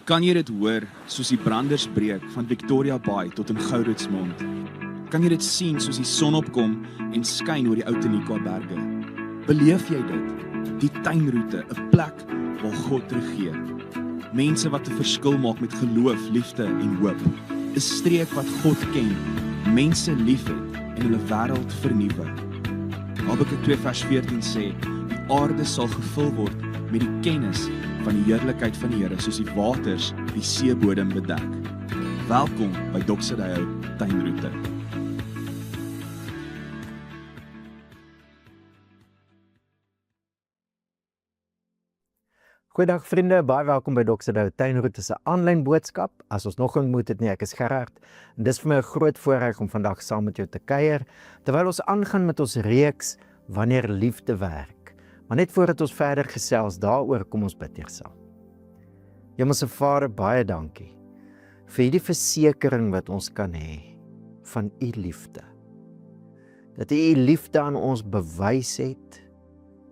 Kan jy dit hoor soos die branders breek van Victoria Bay tot in Gouritsmond? Kan jy dit sien soos die son opkom en skyn oor die ou Tenikwa berge? Beleef jy dit? Die tuinroete, 'n plek waar God regeer. Mense wat 'n verskil maak met geloof, liefde en hoop. 'n Streek wat God ken, mense liefhet en hulle wêreld vernuwe. Habakuk 2 vers 14 sê, die aarde sal gevul word met die kennis van die heerlikheid van die Here, soos die waters die seebodem bedek. Welkom by Doxydeo Tuinroete. Goeiedag vriende, baie welkom by Doxydeo Tuinroete se aanlyn boodskap. As ons nog ontmoet het nie, ek is Gerard. En dis vir my 'n groot voorreg om vandag saam met jou te kuier, terwyl ons aangaan met ons reeks Wanneer Liefde Werk. Maar net voordat ons verder gesels daaroor, kom ons bid eers saam. Hemelse Vader, baie dankie vir hierdie versekering wat ons kan hê van u liefde. Dat u liefde aan ons bewys het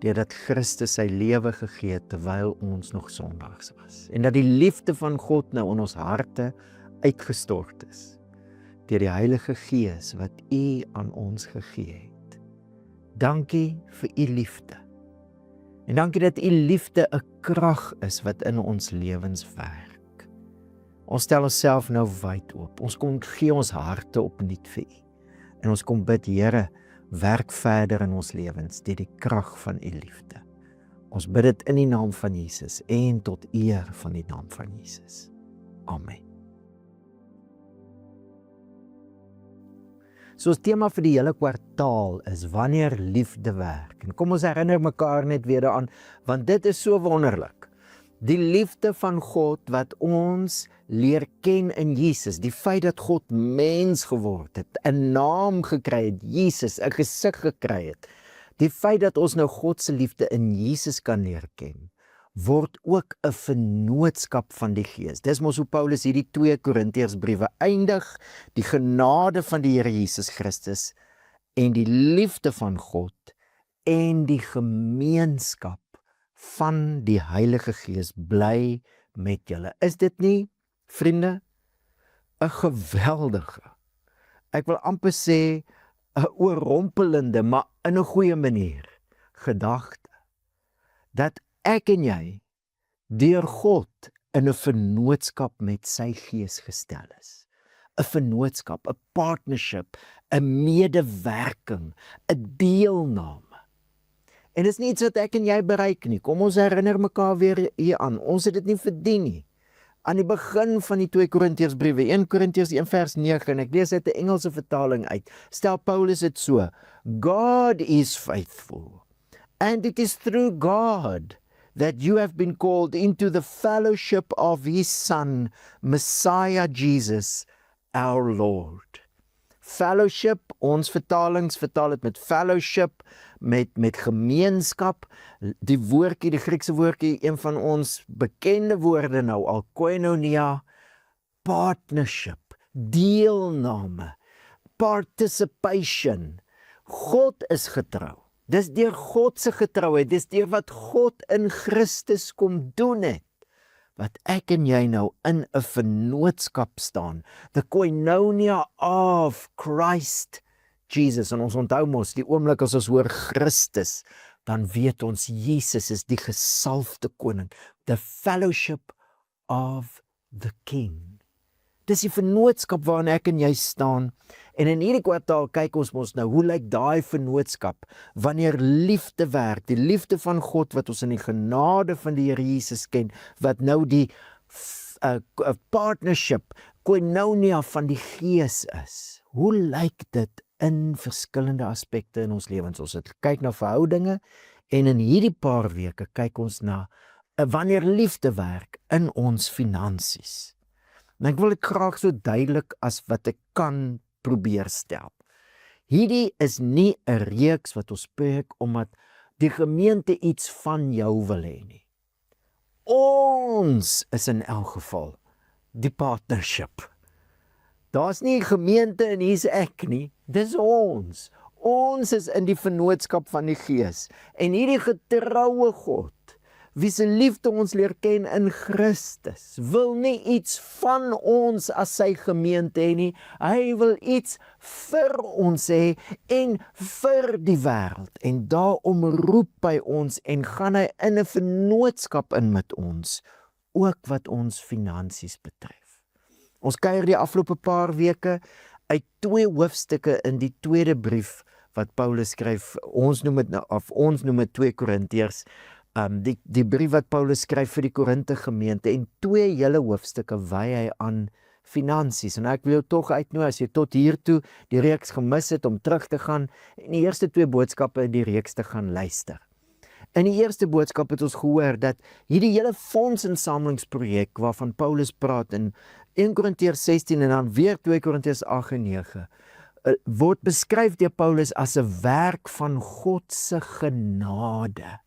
deurdat Christus sy lewe gegee het terwyl ons nog sondaars was. En dat die liefde van God nou in ons harte uitgestort is deur die Heilige Gees wat u aan ons gegee het. Dankie vir u liefde. En dankie dat u liefde 'n krag is wat in ons lewens werk. Ons stel onsself nou wyd oop. Ons kom gee ons harte opnuut vir u. En ons kom bid, Here, werk verder in ons lewens deur die krag van u liefde. Ons bid dit in die naam van Jesus en tot eer van die naam van Jesus. Amen. So ons tema vir die hele kwartaal is wanneer liefde werk. En kom ons herinner mekaar net weer daaraan, want dit is so wonderlik. Die liefde van God wat ons leer ken in Jesus, die feit dat God mens geword het, 'n naam gekry het, Jesus, 'n gesig gekry het, die feit dat ons nou God se liefde in Jesus kan leer ken, word ook 'n vennootskap van die Gees. Dis mos hoe Paulus hierdie 2 Korintiërsbriewe eindig, die genade van die Here Jesus Christus en die liefde van God en die gemeenskap van die Heilige Gees bly met julle. Is dit nie, vriende, 'n geweldige, ek wil amper sê 'n oorrompelende, maar in 'n goeie manier, gedagte, dat ek en jy deur God in 'n vennootskap met sy Gees gestel is. 'n Vennootskap, 'n partnership, 'n medewerking, 'n deelname. En dis nie iets wat ek en jy bereik nie. Kom ons herinner mekaar weer hier aan. Ons het dit nie verdien nie. Aan die begin van die 2 Korintiërsbriewe, 1 Korintiërs 1 vers 9, en ek lees uit 'n Engelse vertaling uit, stel Paulus dit so: God is faithful, and it is through God that you have been called into the fellowship of his Son, Messiah Jesus, our Lord. Fellowship, ons vertalings vertaal dit met fellowship, met gemeenskap. Die woordjie, die Griekse woordjie, een van ons bekende woorde nou al, koinonia, partnership, deelname, participation. God is getrou. Dis deur God se getrouheid, dis deur wat God in Christus kom doen het, wat ek en jy nou in 'n vennootskap staan. The koinonia of Christ Jesus. En ons onthou mos, die oomblik as ons hoor Christus, dan weet ons Jesus is die gesalfde koning. The fellowship of the King. Dis die vennootskap waarin ek en jy staan. En in hierdie kwartaal kyk ons mos nou, hoe lyk daai vennootskap wanneer liefde werk, die liefde van God wat ons in die genade van die Here Jesus ken, wat nou die partnership, koinonia van die Gees is. Hoe lyk dit in verskillende aspekte in ons lewens? Ons het gekyk na verhoudinge en in hierdie paar weke kyk ons na wanneer liefde werk in ons finansies. En ek wil dit graag so duidelik as wat ek kan probeer stel. Hierdie is nie 'n reeks wat ons preek omdat die gemeente iets van jou wil hê nie. Ons is in elk geval die partnership. Daar's nie 'n gemeente en hier's ek nie, dis ons. Ons is in die vennootskap van die Gees. En hierdie getroue God wie se liefde ons leer ken in Christus, wil nie iets van ons as sy gemeente hê nie, hy wil iets vir ons hê en vir die wêreld, en daarom roep hy ons en gaan hy in 'n vennootskap in met ons, ook wat ons finansies betref. Ons kuier die afgelope paar weke uit 2 hoofstukke in die tweede brief wat Paulus skryf, ons noem dit 2 Korintiërs, die brief wat Paulus skryf vir die Korinte gemeente, en 2 hele hoofstukke wy hy aan finansies, en ek wil jou tog uitnooi, as jy tot hiertoe die reeks gemis het, om terug te gaan, en die eerste 2 boodskappe in die reeks te gaan luister. In die eerste boodskap het ons gehoor dat hierdie hele fondsinsamelingsprojek waarvan Paulus praat in 1 Korintiërs 16 en dan weer 2 Korintiërs 8 en 9, word beskryf deur Paulus as 'n werk van God se genade.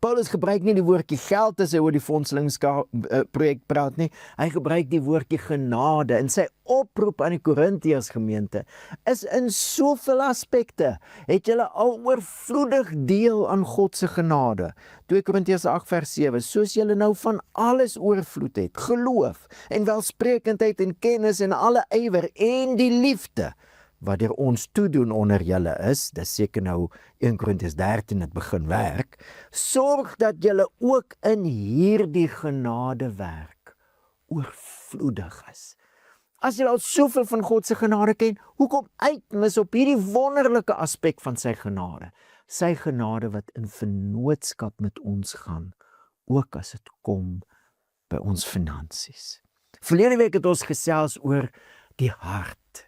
Paulus gebruik nie die woordjie geld as hy oor die fondselingsprojek praat nie, hy gebruik die woordjie genade, en sy oproep aan die Korintiërs gemeente is in soveel aspekte, het julle al oorvloedig deel aan God se genade. 2 Korintiërs 8 vers 7, soos julle nou van alles oorvloed het, geloof en welsprekendheid en kennis en alle ywer en die liefde, wat deur ons toedoen onder julle is, dis seker nou 1 Korintiërs 13 het begin werk, sorg dat julle ook in hierdie genadewerk oorvloedig is. As jy al soveel van God se genade ken, hoekom uitmis op hierdie wonderlike aspek van sy genade? Sy genade wat in vennootskap met ons gaan, ook as dit kom by ons finansies. Verlede week het ons gesels oor die hart.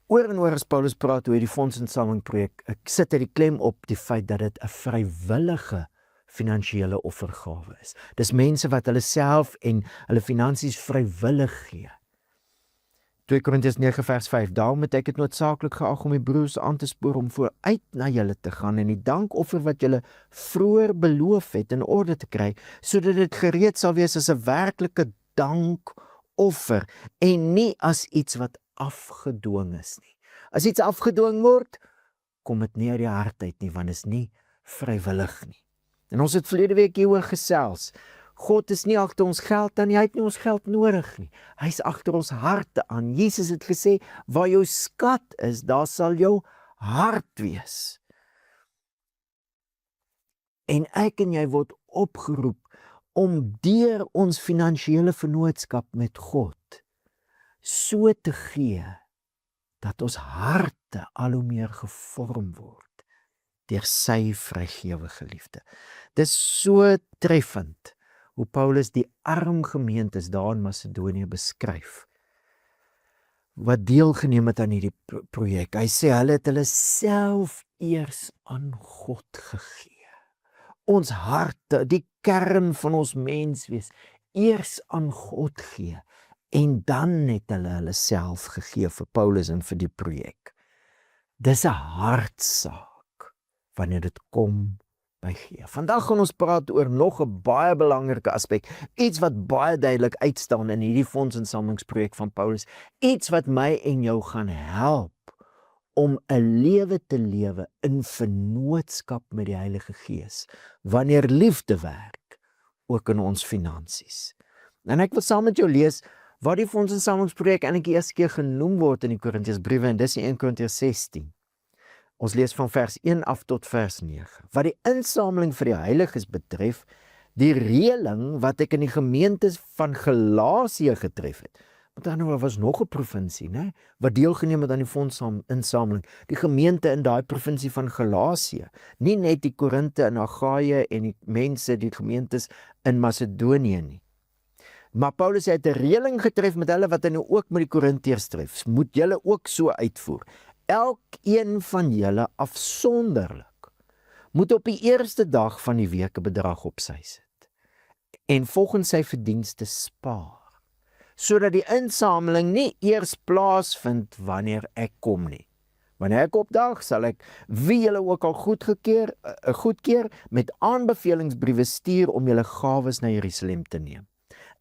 Oor en oor as Paulus praat oor die fondsinsamelingprojek, ek sit die klem op die feit dat dit 'n vrywillige finansiële offergawe is. Dis mense wat hulle self en hulle finansies vrywillig gee. 2 Korintiërs 9 vers 5, daarom het ek het noodsaaklik geag om die broers aan te spoor om vooruit na julle te gaan en die dankoffer wat julle vroeër beloof het in orde te kry, sodat dit gereed sal wees as 'n werklike dankoffer en nie as iets wat afgedwing is nie. As iets afgedwing word, kom dit nie uit die hart uit nie, want dit is nie vrywillig nie. En ons het verlede week hieroor gesels. God is nie agter ons geld aan nie, hy het nie ons geld nodig nie. Hy is agter ons harte aan. Jesus het gesê, waar jou skat is, daar sal jou hart wees. En ek en jy word opgeroep om deur ons finansiële vennootskap met God so te gee, dat ons harte al hoe meer gevorm word deur sy vrygewige liefde. Dis so treffend hoe Paulus die arm gemeentes daar in Macedonië beskryf, wat deelgeneem het aan hierdie projek. Hy sê, hulle het hulle self eers aan God gegee. Ons harte, die kern van ons menswees, eers aan God gee. En dan het hulle self gegee vir Paulus en vir die projek. Dis 'n hartsaak wanneer dit kom by gee. Vandag gaan ons praat oor nog 'n baie belangrike aspek, iets wat baie duidelik uitstaan in hierdie fondsinsamelingsprojek van Paulus, iets wat my en jou gaan help om 'n lewe te lewe in vennootskap met die Heilige Gees, wanneer liefde werk, ook in ons finansies. En ek wil saam met jou lees wat die fondsinsamelingsprojek eintlik die eerste keer genoem word in die Korintiërsbriewe, en dis in 1 Korintiërs 16. Ons lees van vers 1 af tot vers 9. Wat die insameling vir die heiliges betref, die reëling wat ek in die gemeentes van Galasië getref het. Met ander woorde, was nog 'n provinsie, né, wat deelgeneem het aan die fondsinsameling, die gemeente in daai provinsie van Galasië, nie net die Korinte en Agaia en die mense, die gemeentes in Macedonië nie. Maar Paulus het 'n reëling getref met hulle wat hy nou ook met die Korintiërs tref. Moet julle ook so uitvoer. Elkeen van julle afsonderlik moet op die eerste dag van die week 'n bedrag op sy sit en volgens sy verdienste spaar, sodat die insameling nie eers plaasvind wanneer ek kom nie. Wanneer ek opdaag, sal ek wie julle ook al goedkeur met aanbevelingsbriewe stuur om julle gawes na Jerusalem te neem.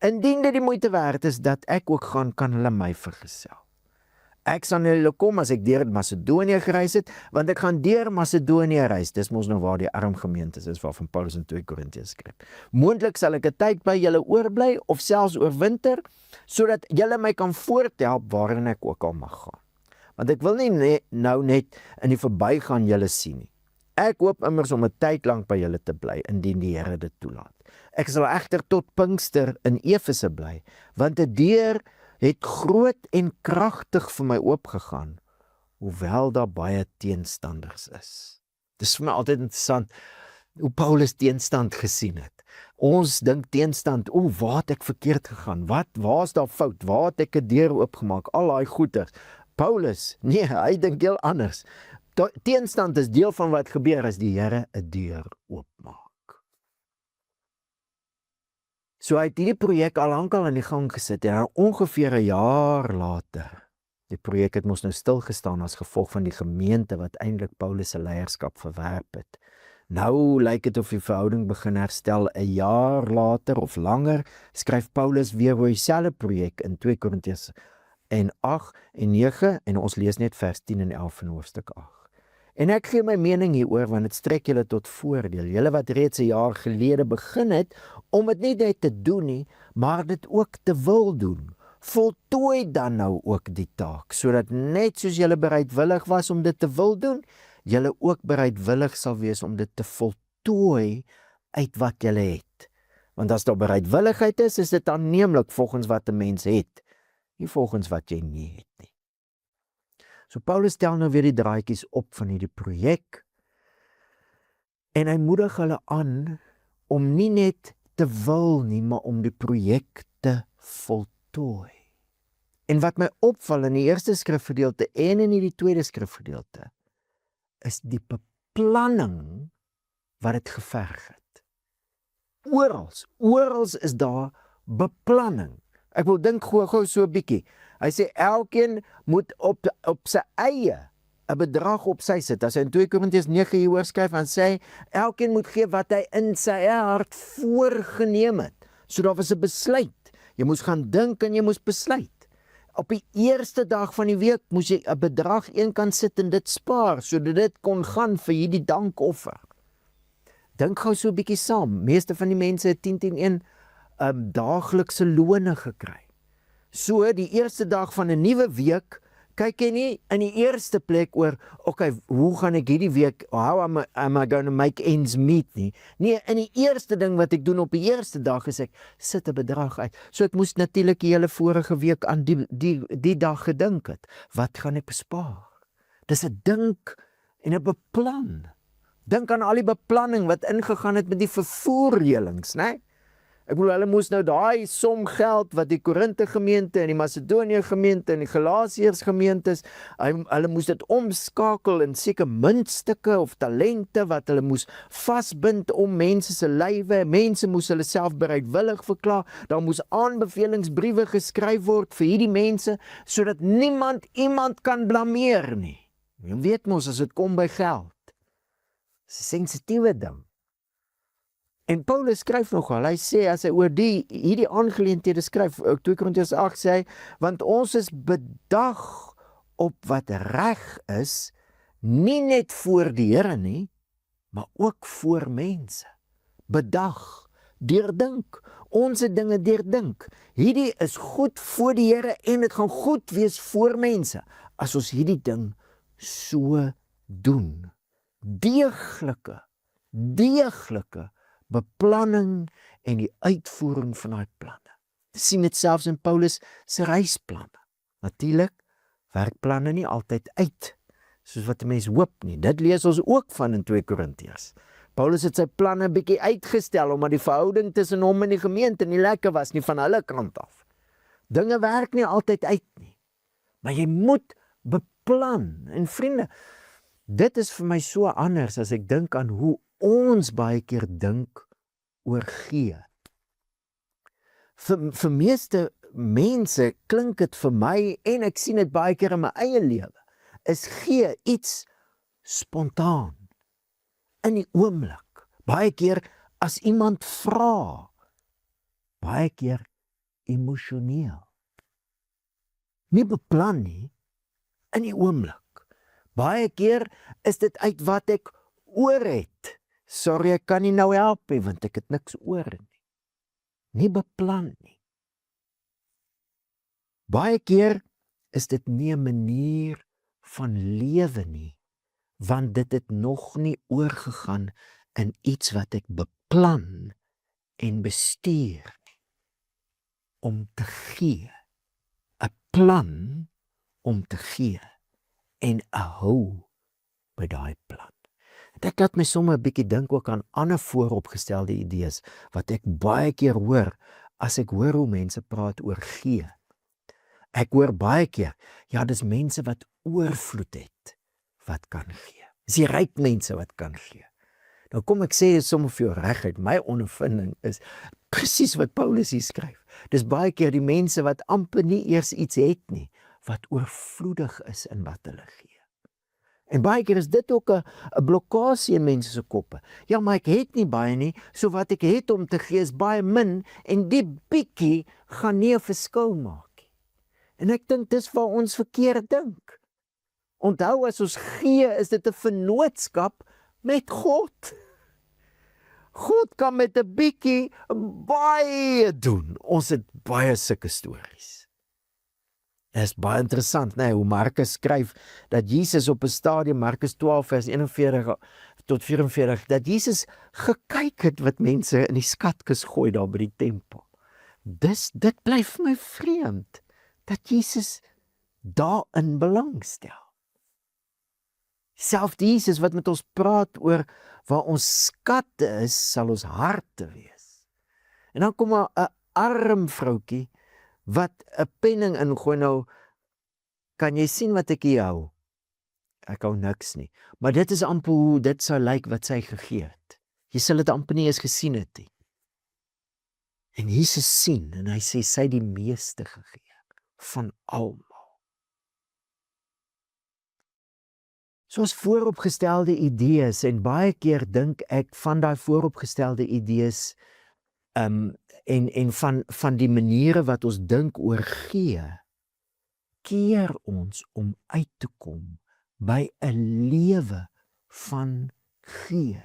Indien dit die moeite werd is dat ek ook gaan, kan hulle my vergesel. Ek sal na julle kom as ek deur Macedonië gereis het, want ek gaan deur Macedonië reis. Dis mos nou waar die arm gemeentes is, waarvan Paulus in 2 Korintiërs skryf. Moontlik sal ek 'n tyd by julle oorbly, of selfs oorwinter, sodat julle my kan voorthelp waarin ek ook al mag gaan. Want ek wil nie nou net in die verbygaan julle sien nie. Ek hoop immers om 'n tyd lank by julle te bly, indien die Here dit toelaat. Ek sal egter tot Pinkster in Efese bly, want 'n deur het groot en kragtig vir my oopgegaan, hoewel daar baie teenstanders is. Dis vir my altyd interessant hoe Paulus teenstand gesien het. Ons dink teenstand, waar het ek verkeerd gegaan? Waar is daar fout? Waar het ek 'n deur oopgemaak? Al daai goeters. Paulus, nee, hy dink heel anders. Teenstand is deel van wat gebeur as die Here 'n deur oopmaak. So hy het hierdie projek al lankal in die gang gesit en ongeveer 'n jaar later, die projek het mos nou stilgestaan as gevolg van die gemeente wat eintlik Paulus se leierskap verwerp het. Nou lyk dit of die verhouding begin herstel. 'n jaar later of langer skryf Paulus weer oor dieselfde projek in 2 Korintiërs 8 en 9 en ons lees net vers 10 en 11 van hoofstuk 8. En ek gee my mening hieroor, want dit strek julle tot voordeel. Julle wat reeds 'n jaar gelede begin het, om dit nie net te doen nie, maar dit ook te wil doen. Voltooi dan nou ook die taak, sodat net soos julle bereidwillig was om dit te wil doen, julle ook bereidwillig sal wees om dit te voltooi uit wat julle het. Want as daar bereidwilligheid is dit aanneemlik volgens wat 'n mens het, nie volgens wat jy nie het nie. So Paulus stel nou weer die draadjies op van hierdie projek en hy moedig hulle aan om nie net te wil nie, maar om die projek te voltooi. En wat my opval in die eerste skrifgedeelte en in die tweede skrifgedeelte is die beplanning wat dit geverg het. Orals is daar beplanning. Ek wil dink gou so 'n bietjie. Hy sê elkeen moet op sy eie 'n bedrag op sy sit. As hy in 2 Korintiërs 9 hieroor skryf, dan sê hy elkeen moet gee wat hy in sy hart voorgenem het. So daar was 'n besluit. Jy moes gaan dink en jy moes besluit. Op die eerste dag van die week moes jy 'n bedrag eenkant sit en dit spaar, sodat dit kon gaan vir hierdie dankoffer. Dink gou so 'n bietjie saam. Meeste van die mense het 10-10-1 daaglikse lone gekry. So die eerste dag van 'n nuwe week, kyk jy nie in die eerste plek oor, hoe gaan ek hierdie week, how am I going to make ends meet nie. Nee, in die eerste ding wat ek doen op die eerste dag is ek sit 'n bedrag uit. So ek moes natuurlik die hele vorige week aan die dag gedink het. Wat gaan ek bespaar? Dis 'n dink en 'n beplan. Dink aan al die beplanning wat ingegaan het met die vervoerreëlings, né? Ek bedoel, hulle moes nou daai som geld wat die Korinte gemeente en die Macedonië gemeente en die Galasiërs gemeentes, hulle moes dit omskakel in seker muntstukke of talente wat hulle moes vasbind om mense se lywe. Mense moes hulle self bereidwillig verklaar. Daar moes aanbevelingsbriewe geskryf word vir hierdie mense sodat niemand iemand kan blameer nie. Jy weet mos as dit kom by geld. Dis 'n sensitiewe ding. En Paulus skryf nogal, hy sê as hy oor hierdie aangeleenthede skryf, 2 Korintiërs 8 sê hy, want ons is bedag op wat reg is, nie net voor die Here nie, maar ook voor mense. Bedag, deurdink, ons het dinge deurdink. Hierdie is goed voor die Here en dit gaan goed wees voor mense, as ons hierdie ding so doen. Deeglike beplanning en die uitvoering van daai planne. Sien dit selfs in Paulus se reisplanne. Natuurlik werk planne nie altyd uit soos wat 'n mens hoop nie. Dit lees ons ook van in 2 Korintiërs. Paulus het sy planne 'n bietjie uitgestel omdat die verhouding tussen hom en die gemeente nie lekker was nie van hulle kant af. Dinge werk nie altyd uit nie. Maar jy moet beplan. En vriende, dit is vir my so anders as ek dink aan hoe ons baie keer dink oor gee. Vir meeste mense klink dit vir my, en ek sien dit baie keer in my eie lewe, is gee iets spontaan, in die oomblik. Baie keer as iemand vra, baie keer emosioneel. Nie beplan nie, in die oomblik. Baie keer is dit uit wat ek oor het. Sorry, ek kan nie nou help nie, want ek het niks oor nie. Nie beplan nie. Baie keer is dit nie 'n manier van lewe nie, want dit het nog nie oorgegaan in iets wat ek beplan en bestuur nie. Om te gee. 'n Plan om te gee en 'n hou by daai plan. Dit laat my sommer 'n bietjie dink ook aan ander vooropgestelde idees wat ek baie keer hoor as ek hoor hoe mense praat oor gee. Ek hoor baie keer, ja, dis mense wat oorvloed het wat kan gee. Dis die ryk mense wat kan gee. Nou kom ek sê dit sommer vir jou reguit, my ondervinding is presies wat Paulus hier skryf. Dis baie keer die mense wat amper nie eers iets het nie, wat oorvloedig is in wat hulle gee. En baie keer is dit ook 'n blokkasie in mense se koppe. Ja, maar ek het nie baie nie, so wat ek het om te gee is baie min, en die bietjie gaan nie 'n verskil maak nie. En ek dink dis waar ons verkeerd dink. Onthou, as ons gee, is dit 'n vennootskap met God. God kan met 'n bietjie baie doen. Ons het baie sulke stories. Dit is baie interessant, hoe Markus skryf dat Jesus op 'n stadium, Markus 12 vers 41 tot 44, dat Jesus gekyk het wat mense in die skatkis gooi daar by die tempel. Dit bly vir my vreemd, dat Jesus daarin belangstel. Selfs Jesus wat met ons praat oor waar ons skatte is, sal ons harte wees. En dan kom 'n arm vroutjie wat 'n penning ingooi. Nou, kan jy sien wat ek hier hou? Ek hou niks nie. Maar dit is amper hoe dit sou lyk wat sy gegee het. Jy sal dit amper nie eens gesien het nie. En Jesus sien en hy sê sy het die meeste gegee van almal. Soos vooropgestelde idees, en baie keer dink ek van daai vooropgestelde idees en van die maniere wat ons dink oor gee, keer ons om uit te kom by 'n lewe van gee.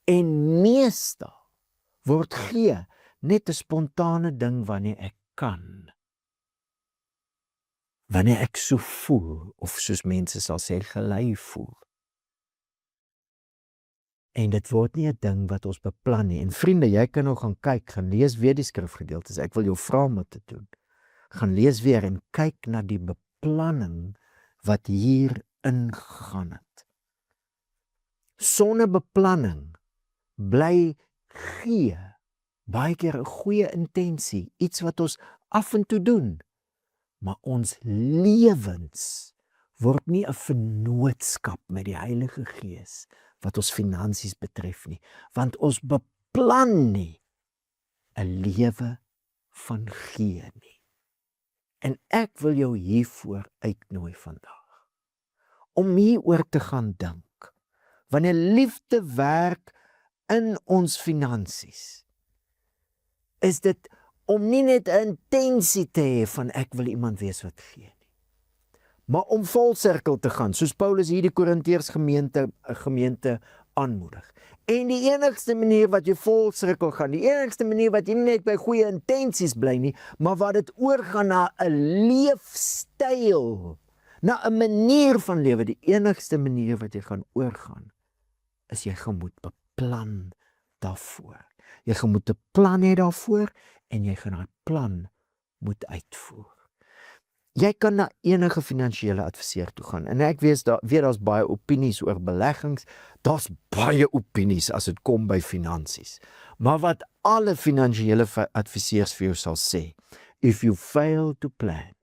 En meestal word gee net 'n spontane ding wanneer ek kan. Wanneer ek so voel, of soos mense sal sê, gelei voel. En dit word nie 'n ding wat ons beplan nie. En vriende, jy kan nou gaan kyk, gaan lees weer die skrifgedeeltes. Ek wil jou vra om dit te doen. Gaan lees weer en kyk na die beplanning wat hier ingegaan het. Sonder beplanning bly gee baie keer 'n goeie intensie, iets wat ons af en toe doen. Maar ons lewens word nie 'n vennootskap met die Heilige Gees wat ons finansies betref nie, want ons beplan nie 'n lewe van gee nie. En ek wil jou hiervoor uitnooi vandag, om hieroor te gaan dink. Wanneer liefde werk in ons finansies, is dit om nie net 'n intensie te hê van ek wil iemand wees wat gee nie, maar om volsirkel te gaan, soos Paulus hier die Korintiërs gemeente aanmoedig. En die enigste manier wat jy volsirkel gaan, die enigste manier wat jy nie net by goeie intensies bly nie, maar wat dit oorgaan na 'n leefstyl, na 'n manier van lewe, die enigste manier wat jy gaan oorgaan, is jy moet beplan daarvoor. Jy moet 'n plan hê daarvoor, en jy gaan daai plan moet uitvoer. Jy kan na enige finansiële adviseur toe gaan, en ek weet daar's baie opinies oor beleggings, daar's baie opinies as dit kom by finansies. Maar wat alle finansiële adviseurs vir jou sal sê, if you fail to plan,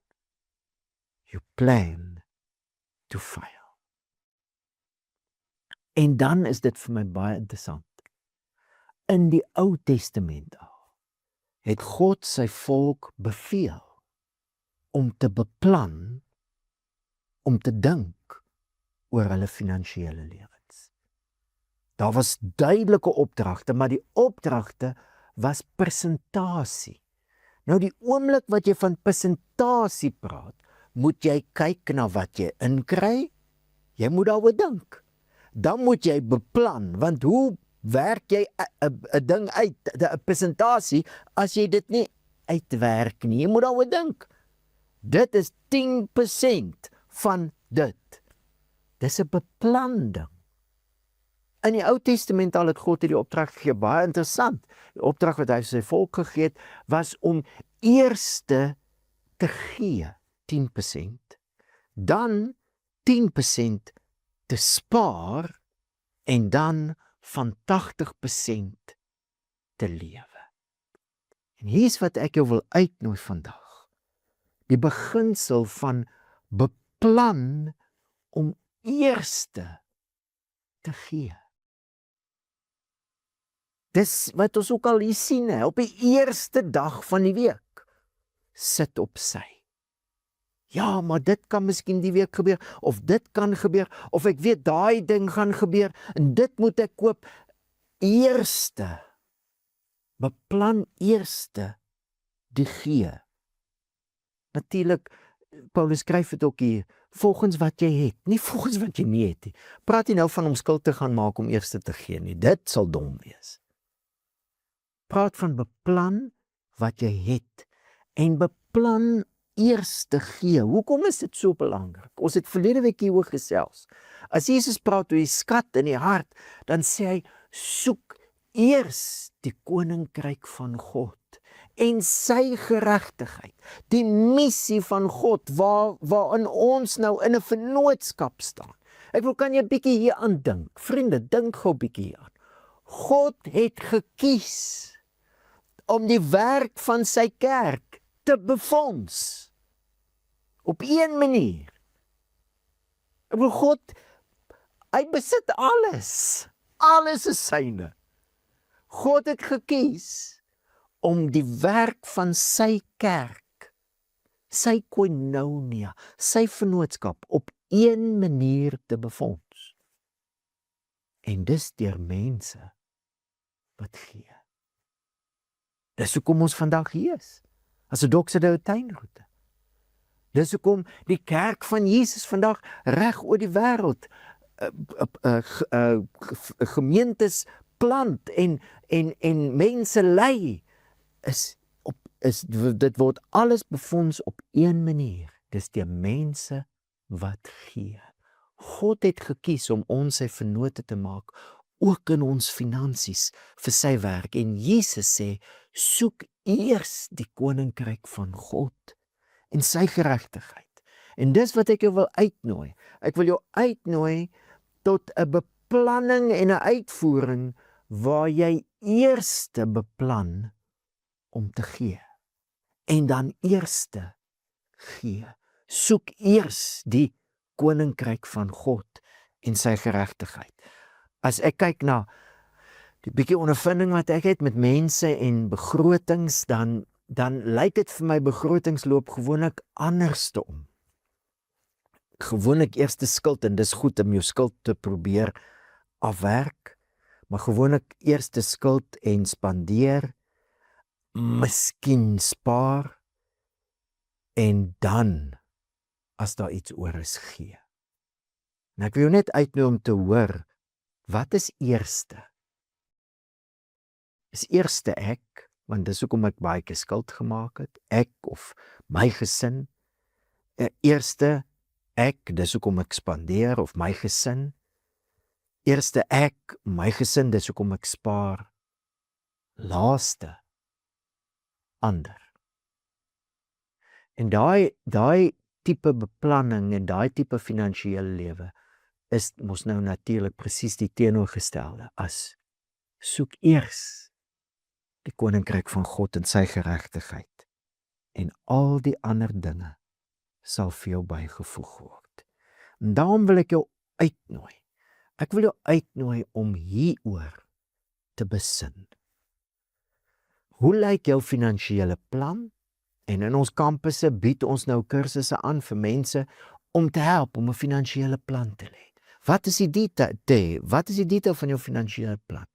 you plan to fail. En dan is dit vir my baie interessant. In die Ou Testament al, het God sy volk beveel om te beplan, om te dink oor hulle finansiële lewens. Daar was duidelike opdragte, maar die opdragte was persentasie. Nou die oomblik wat jy van persentasie praat, moet jy kyk na wat jy inkry, jy moet daaroor dink. Dan moet jy beplan, want hoe werk jy 'n ding uit, 'n persentasie, as jy dit nie uitwerk nie? Jy moet daaroor dink. Dit is 10% van dit. Dis 'n beplanding. In die Ou Testament al het God hierdie opdrag gegee, baie interessant. Die opdrag wat hy sy volk gegee het, was om eerste te gee, 10%, dan 10% te spaar, en dan van 80% te lewe. En hier's wat ek jou wil uitnooi vandag. Die beginsel van beplan om eerste te gee. Dis wat ons ook al hier sien, op die eerste dag van die week. Sit op sy. Ja, maar dit kan miskien die week gebeur, of dit kan gebeur, of ek weet daai ding gaan gebeur, en dit moet ek koop. Eerste. Beplan eerste die gee. Natuurlik, Paulus skryf dit ook hier, volgens wat jy het, nie volgens wat jy nie het nie. Praat jy nou van om skuld te gaan maak om eerste te gee nie, dit sal dom wees. Praat van beplan wat jy het, en beplan eerste gee. Hoekom is dit so belangrik? Ons het verlede week hieroor gesels. As Jesus praat oor die skat in die hart, dan sê hy, soek eers die koninkryk van God en sy geregtigheid, die missie van God, waarin ons nou in 'n vennootskap staan. Ek wil kan jy 'n bietjie hier aan dink. Vriende, dink gou 'n bietjie hier aan. God het gekies om die werk van sy kerk te befonds. Op een manier. Ek wil God, hy besit alles. Alles is syne. God het gekies om die werk van sy kerk, sy koinonia, sy vennootskap op een manier te befonds. En dis deur mense wat gee. Dis hoekom ons vandag hier is, as 'n Doxa tuinroete. Dis hoekom die kerk van Jesus vandag reg oor die wêreld gemeentes plant en mense lei, dit word alles befonds op een manier. Dis deur mense wat gee. God het gekies om ons sy vennote te maak, ook in ons finansies vir sy werk. En Jesus sê, soek eers die koninkryk van God en sy geregtigheid. En dis wat ek jou wil uitnooi. Ek wil jou uitnooi tot 'n beplanning en 'n uitvoering waar jy eerste beplan om te gee. En dan eerste gee. Soek eers die koninkryk van God en sy geregtigheid. As ek kyk na die bietjie ondervinding wat ek het met mense en begrotings, dan lyk dit vir my begrotings loop gewoonlik anderste om. Gewoonlik eerste skuld, en dis goed om jou skuld te probeer afwerk, maar gewoonlik eerste skuld en spandeer, miskien spaar, en dan, as daar iets oor is, gee. En ek wil jou net uitnooi om te hoor, wat is eerste? Is eerste ek, want dis hoekom ek baie keer skuld gemaak het, ek of my gesin. Eerste ek, dis hoekom ek spandeer, of my gesin. Eerste ek, my gesin, dis hoekom ek spaar. Laaste, ander. En daai tipe beplanning en daai tipe finansiële lewe is mos nou natuurlik presies die teenoorgestelde as soek eers die koninkryk van God en sy geregtigheid, en al die ander dinge sal vir jou bygevoeg word. En daarom wil ek jou uitnooi. Ek wil jou uitnooi om hieroor te besin. Hoe lyk jou finansiële plan? En in ons kampusse bied ons nou kursusse aan vir mense om te help om 'n finansiële plan te lê. Wat is die detail van jou finansiële plan?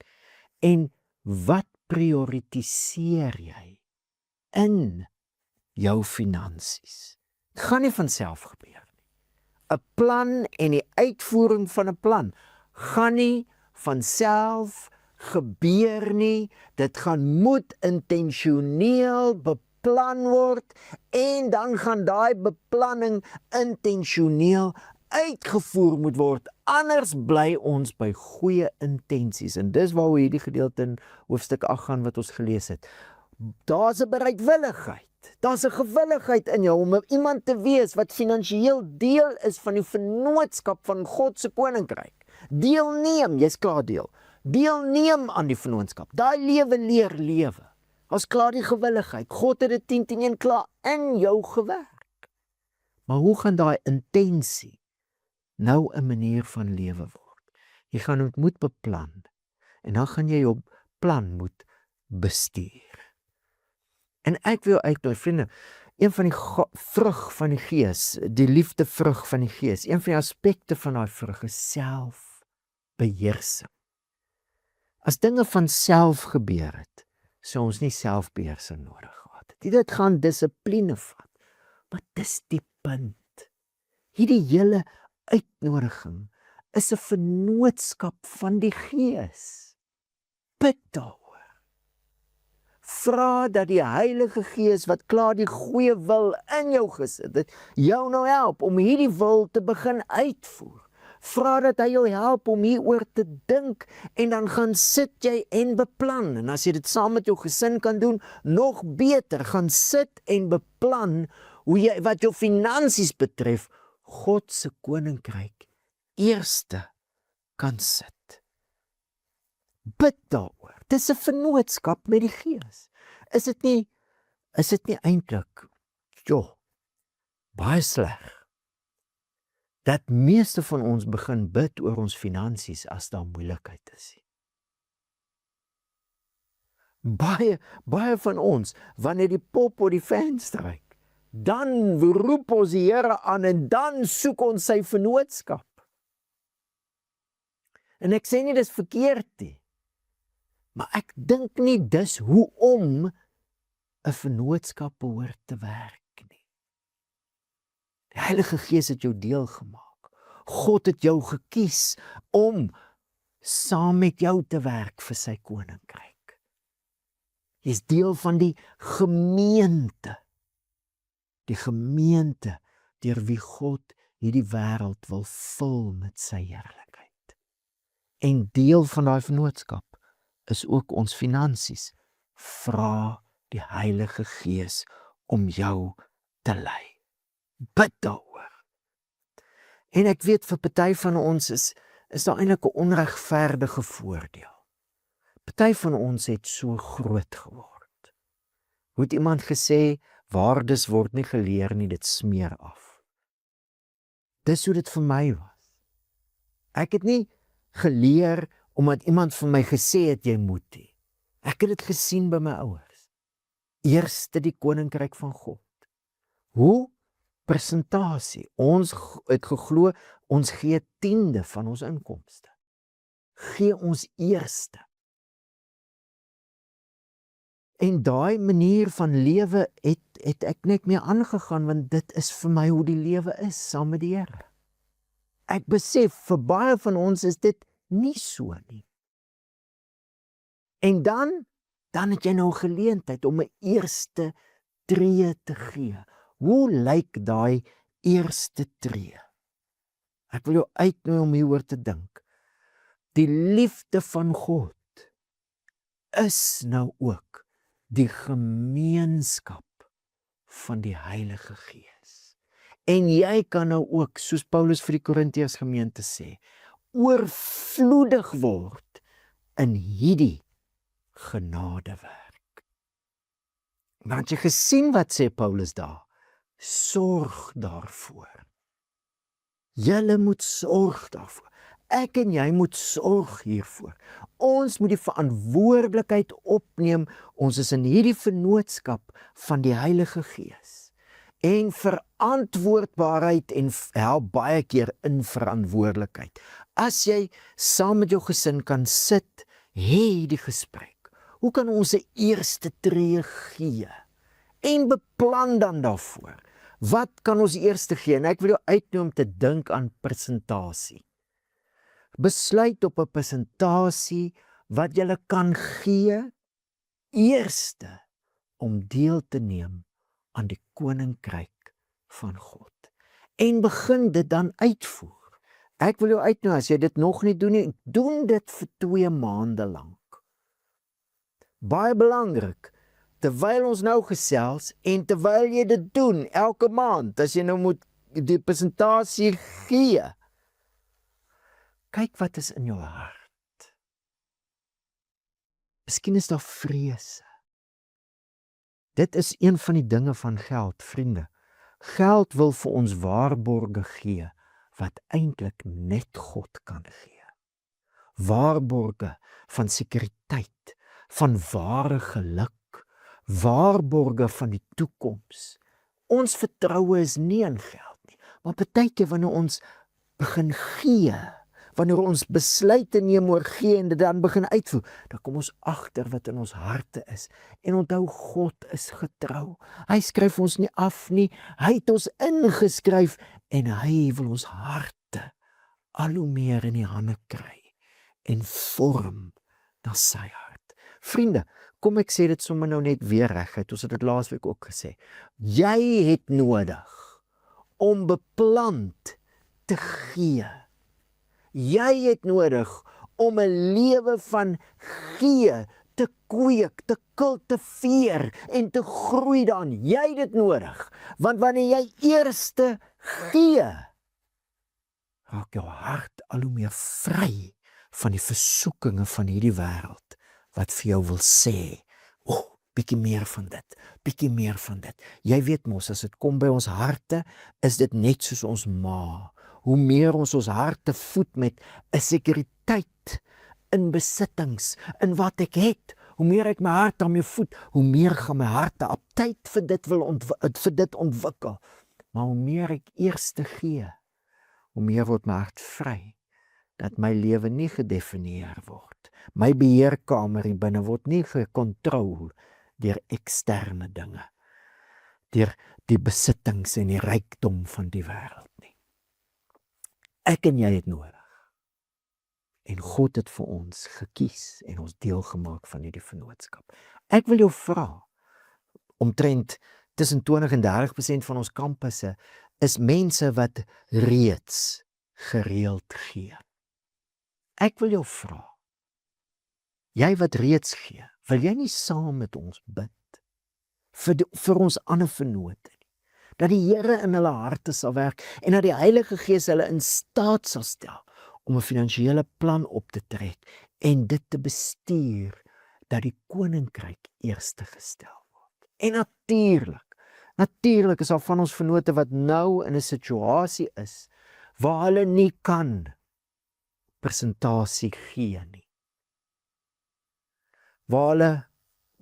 En wat prioritiseer jy in jou finansies? Dit gaan nie van self gebeur nie. 'n Plan en die uitvoering van 'n plan gaan nie van self gebeur nie. Dit moet intentioneel beplan word en dan gaan daai beplanning intentioneel uitgevoer moet word. Anders bly ons by goeie intensies. En dis waaroor hierdie gedeelte in hoofstuk 8 gaan wat ons gelees het. Daar's 'n bereidwilligheid. Daar's 'n gewilligheid in jou om iemand te wees wat finansiëel deel is van die vennootskap van God se koninkryk. Deelneem, jy's klaar deel. Deelneem aan die vennootskap. Daai lewe leer lewe. As klaar die gewilligheid. God het dit 10-10-1 klaar in jou gewerk. Maar hoe gaan daai intensie nou 'n manier van lewe word? Jy gaan dit moet beplan. En dan gaan jy jou plan moet bestuur. En ek wil uitnooi, vriende, een van die vrug van die Gees, die liefdevrug van die Gees, een van die aspekte van daai vrug is selfbeheersing. As dinge van self gebeur het, sou ons nie selfbeheersing nodig gehad het. Dit gaan dissipline vat. Maar dis die punt. Hierdie hele uitnodiging is 'n vennootskap van die Gees. Bid daaroor. Vra dat die Heilige Gees wat klaar die goeie wil in jou gesit het, jou nou help om hierdie wil te begin uitvoer. Vra dat hy jou help om hieroor te dink en dan gaan sit jy en beplan. En as jy dit saam met jou gesin kan doen, nog beter, gaan sit en beplan hoe jy, wat jou finansies betref, God se koninkryk eerste kan sit. Bid daaroor. Dis 'n vennootskap met die Gees. Is dit nie eintlik baie sleg dat meeste van ons begin bid oor ons finansies as daar moeilikheid is? Baie van ons, wanneer die pop op die fan stryk, dan roep ons die Here aan en dan soek ons sy vennootskap. En ek sê nie dis verkeerd nie, maar ek dink nie dis hoe om 'n vennootskap behoort te werk nie. Die Heilige Gees het jou deel gemaak. God het jou gekies om saam met jou te werk vir sy koninkryk. Jy's deel van die gemeente. Die gemeente deur wie God hierdie wêreld wil vul met sy heerlikheid. En deel van daai vennootskap is ook ons finansies. Vra die Heilige Gees om jou te lei. Bid daaroor. En ek weet vir party van ons is daar eintlik 'n onregverdige voordeel. Party van ons het so groot geword. Hoe het iemand gesê, waardes word nie geleer nie, dit smeer af. Dis hoe dit vir my was. Ek het nie geleer omdat iemand vir my gesê het jy moet nie. Ek het dit gesien by my ouers. Eerste die koninkryk van God. Hoe? Persentasie. Ons het geglo, ons gee 10de van ons inkomste. Gee ons eerste. En daai manier van lewe het ek net mee aangegaan, want dit is vir my hoe die lewe is, saam met die Here. Ek besef, vir baie van ons is dit nie so nie. En dan het jy nou geleentheid om 'n eerste tree te gee. Hoe lyk daai eerste tree? Ek wil jou uitnooi om hieroor te dink. Die liefde van God is nou ook die gemeenskap van die Heilige Gees. En jy kan nou ook, soos Paulus vir die Korintiërs gemeente sê, oorvloedig word in hierdie genadewerk. Maar het jy gesien wat sê Paulus daar? Sorg daarvoor. Julle moet sorg daarvoor. Ek en jy moet sorg hiervoor. Ons moet die verantwoordelikheid opneem. Ons is in hierdie vennootskap van die Heilige Gees. En verantwoordbaarheid en help baie keer in verantwoordelikheid. As jy saam met jou gesin kan sit, hê die gesprek. Hoe kan ons 'n eerste tree gee? En beplan dan daarvoor. Wat kan ons eers gee? En ek wil jou uitnooi om te dink aan persentasie. Besluit op 'n persentasie wat jy kan gee eerste om deel te neem aan die koninkryk van God. En begin dit dan uitvoer. Ek wil jou uitnooi, as jy dit nog nie doen nie, doen dit vir 2 maande lank. Baie belangrik, terwyl ons nou gesels en terwyl jy dit doen, elke maand, as jy nou moet die persentasie gee, kyk wat is in jou hart. Miskien is daar vrese. Dit is een van die dinge van geld, vriende. Geld wil vir ons waarborge gee, wat eintlik net God kan gee. Waarborge van sekuriteit, van ware geluk, waarborge van die toekoms. Ons vertroue is nie in geld nie, maar partykeer wanneer ons begin gee, wanneer ons besluite neem oor gee en dit dan begin uitvoer, dan kom ons agter wat in ons harte is. En onthou, God is getrou. Hy skryf ons nie af nie, hy het ons ingeskryf en hy wil ons harte al hoe meer in die hande kry en vorm na sy hart. Vriende, kom ek sê dit sommer nou net weer reguit, ons het dit laasweek ook gesê. Jy het nodig om beplant te gee. Jy het nodig om 'n lewe van gee te kweek, te kultiveer en te groei daarin. Jy het dit nodig, want wanneer jy eerste gee, raak jou hart al hoe meer vry van die versoekinge van hierdie wêreld, wat vir jou wil sê, bietjie meer van dit, bietjie meer van dit. Jy weet mos, as dit kom by ons harte, is dit net soos ons ma. Hoe meer ons harte voed met 'n sekuriteit in besittings, in wat ek het, hoe meer ek my hart daarmee voed, hoe meer gaan my hart 'n aptyt vir dit ontwikkel. Maar hoe meer ek eers gee, hoe meer word my hart vry, dat my lewe nie gedefinieer word. My beheerkamer hier binne word nie gekontrol deur eksterne dinge, deur die besittings en die rykdom van die wêreld nie. Ek en jy het nodig. En God het vir ons gekies en ons deel gemaak van hierdie vennootskap. Ek wil jou vra, omtrent tussen 20 en 30% van ons kampusse is mense wat reeds gereeld gee. Ek wil jou vra, jy wat reeds gee, wil jy nie saam met ons bid vir ons ander vennote nie, dat die Here in hulle harte sal werk en dat die Heilige Gees hulle in staat sal stel om 'n finansiële plan op te trek en dit te bestuur, dat die koninkryk eerste gestel word. En natuurlik is daar van ons vennote wat nou in 'n situasie is waar hulle nie kan persentasie gee nie. Waar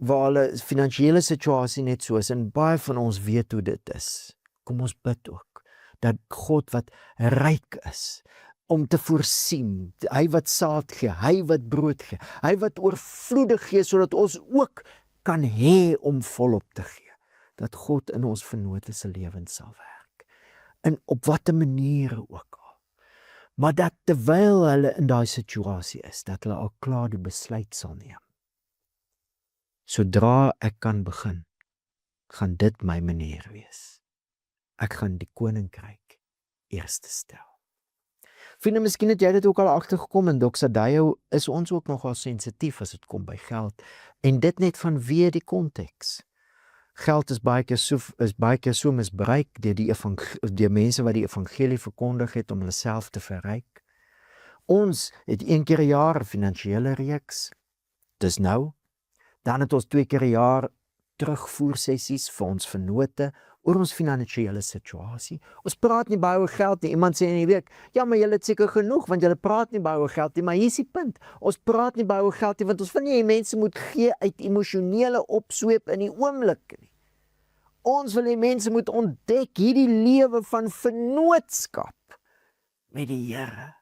hulle finansiële situasie net so is, en baie van ons weet hoe dit is. Kom ons bid ook, dat God wat ryk is, om te voorsien, hy wat saad gee, hy wat brood gee, hy wat oorvloedig gee, sodat ons ook kan hê om volop te gee, dat God in ons vennote se lewens sal werk, en op watter maniere ook al, maar dat terwyl hulle in daai situasie is, dat hulle al klaar die besluit sal neem. Sodra ek kan begin, gaan dit my manier wees. Ek gaan die koninkryk eerste stel. Vriende, miskien het jy dit ook al agtergekom, in Doxadio is ons ook nogal sensitief as dit kom by geld, en dit net vanweë die konteks. Geld is baie keer so misbruik deur mense wat die evangelie verkondig het om hulle self te verryk. Ons het 1 keer 'n jaar 'n finansiële reeks, dis nou. Dan het ons 2 keer 'n jaar terugvoersessies vir ons vennote oor ons finansiële situasie. Ons praat nie baie oor geld nie. Iemand sê in die week, ja, maar julle het seker genoeg, want julle praat nie baie oor geld nie, maar hier is die punt. Ons praat nie baie oor geld nie, want ons vind nie mense moet gee uit emosionele opsweep in die oomblik nie. Ons wil hê mense moet ontdek hierdie lewe van vennootskap met die Here,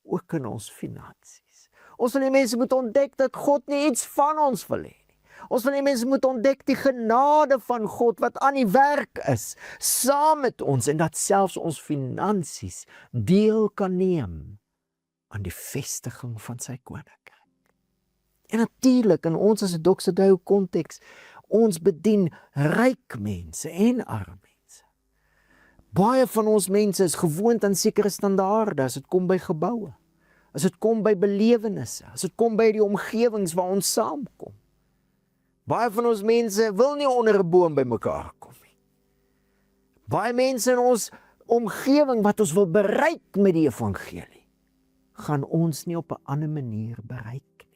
ook in ons finansies. Ons wil hê mense moet ontdek dat God nie iets van ons wil hê nie. Ons wil hê mense moet ontdek die genade van God wat aan die werk is, saam met ons, en dat selfs ons finansies deel kan neem aan die vestiging van sy koninkryk. En natuurlik, in ons as 'n Doxodeo konteks, ons bedien ryk mense en arm mense. Baie van ons mense is gewoond aan sekere standaarde as dit kom by geboue, as dit kom by belewennisse, as dit kom by die omgewings waar ons saamkom. Baie van ons mense wil nie onder 'n boom by mekaar kom nie. Baie mense in ons omgewing wat ons wil bereik met die evangelie, gaan ons nie op 'n ander manier bereik nie.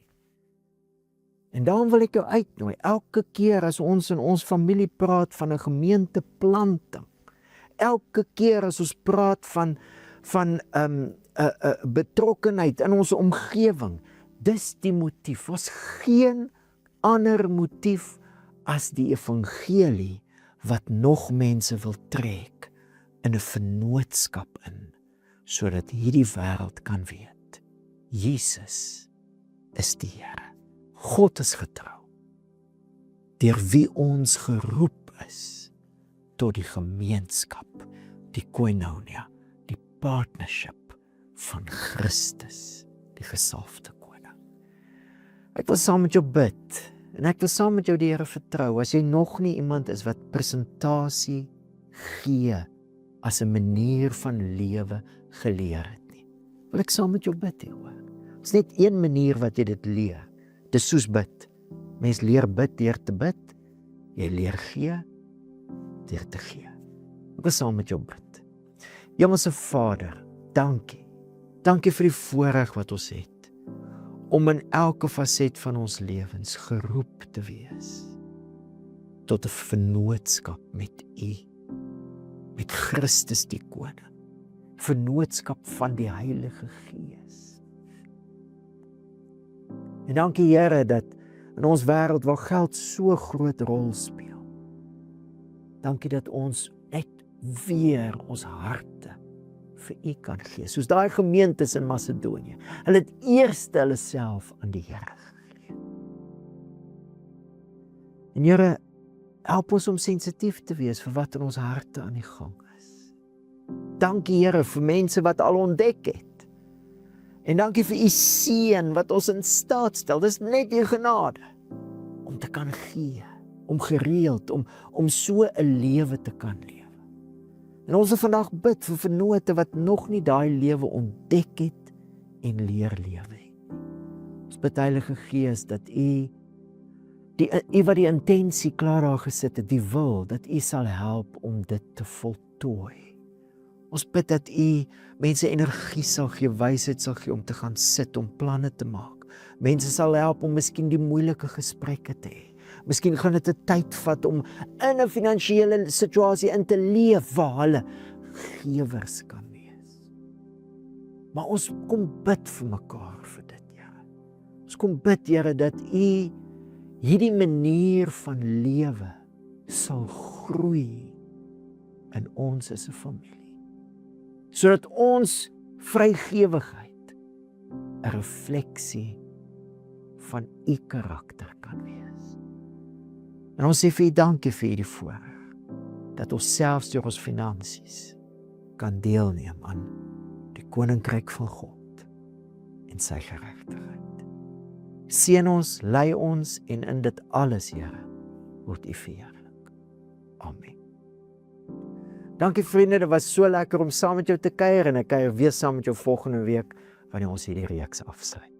En daarom wil ek jou uitnooi, elke keer as ons in ons familie praat van 'n gemeenteplanting, elke keer as ons praat van betrokkenheid in ons omgewing, dis die motief. Ons geen ander motief as die evangelie wat nog mense wil trek in 'n vennootskap in, sodat hierdie wêreld kan weet, Jesus is die Here. God is getrou, deur wie ons geroep is tot die gemeenskap, die koinonia, die partnership van Christus, die gesalfde koning. Ek wil saam met jou bid, en ek wil saam met jou die Here vertrou, as jy nog nie iemand is wat presentasie gee as 'n manier van lewe geleer het nie, wil ek saam met jou bid hieroor. Dit is net een manier wat jy dit leer. Dis soos bid. Mens leer bid deur te bid, jy leer gee deur te gee. Ek wil saam met jou bid. Hemelse Vader, dankie. Dankie vir die voorreg wat ons het om in elke faset van ons lewens geroep te wees tot 'n vennootskap met U, met Christus die Koning, vennootskap van die Heilige Gees. En dankie Here dat in ons wêreld waar geld so groot rol speel, dankie dat ons net weer ons harte vir U kan gee, soos daai gemeentes in Macedonië. Hulle het eers hulle self aan die Here gegee. En Here, help ons om sensitief te wees vir wat in ons harte aan die gang is. Dankie Here vir mense wat al ontdek het. En dankie vir U seën wat ons in staat stel. Dis net U genade om te kan gee, om gereeld, om so 'n lewe te kan lewe. En ons wil vandag bid vir vennote wat nog nie daai lewe ontdek het en leer lewe het. Ons bid Heilige Gees dat U wat die intensie klaar daar gesit het, die wil, dat U sal help om dit te voltooi. Ons bid dat U mense energie sal gee, wysheid sal gee om te gaan sit, om planne te maak. Mense sal help om miskien die moeilike gesprekke te hê. Miskien gaan dit 'n tyd vat om in 'n finansiële situasie in te leef waar hulle gewers kan wees. Maar ons kom bid vir mekaar vir dit, Here. Ons kom bid, Here, dat U hierdie manier van lewe sal groei in ons as 'n familie, sodat ons vrygewigheid 'n refleksie van U karakter kan wees. En ons sê vir U dankie vir hierdie voorreg, dat ons selfs deur ons finansies kan deelneem aan die koninkryk van God en sy geregtigheid. Seën ons, lei ons, en in dit alles, Here, word U verheerlik. Amen. Dankie vriende, dit was so lekker om saam met jou te kuier, en ek kuier weer saam met jou volgende week wanneer ons hierdie reeks afsluit.